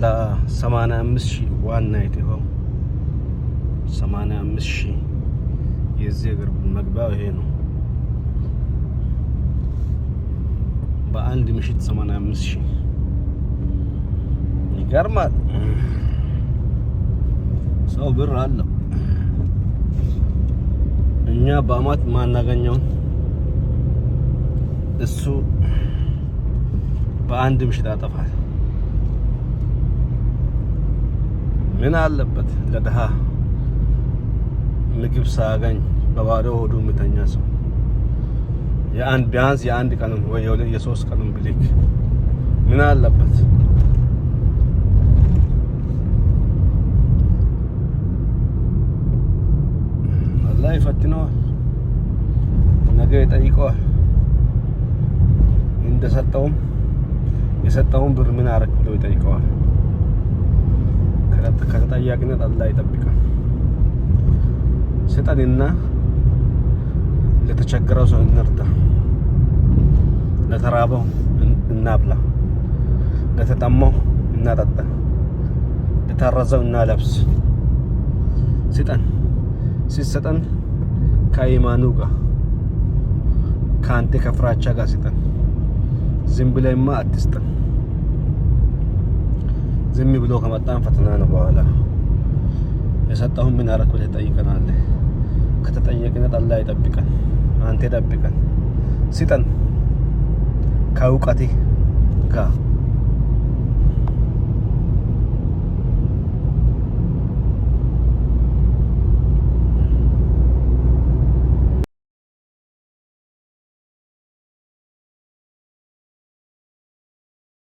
ባለ 85,000 ዋና የቴባው 85,000 የዚህ ሀገር መግቢያው ይሄ ነው። በአንድ ምሽት 85,000 ይገርማል። ሰው ብር አለው። እኛ በአመት ማናገኘውን እሱ በአንድ ምሽት ያጠፋል። ምን አለበት ለድሃ ምግብ ሳያገኝ በባዶ ሆዱ የሚተኛ ሰው ቢያንስ የአንድ ቀን ወይ የሶስት ቀን ብሌክ ምን አለበት? አላህ ይፈትነዋል፣ ነገ ይጠይቀዋል። እንደሰጠውም የሰጠውን ብር ምን አረክ ብሎ ይጠይቀዋል። ከተጠያቂነት አላህ ይጠብቃል። ስጠንና ለተቸገረው ሰው እንርዳ፣ ለተራበው እናብላ፣ ለተጠማው እናጠጣ፣ ለታረዘው እናለብስ። ስጠን። ሲሰጠን ከኢማኑ ጋር ከአንተ ከፍራቻ ጋር ስጠን። ዝም ብለህማ አትስጠን። ዝም ብሎ ከመጣን ፈተና ነው። በኋላ የሰጠሁን ምን አረክ ብለህ ትጠይቀናለህ። ከተጠየቅነት አላህ ይጠብቀን። አንተ ጠብቀን። ስጠን ከእውቀቴ ጋር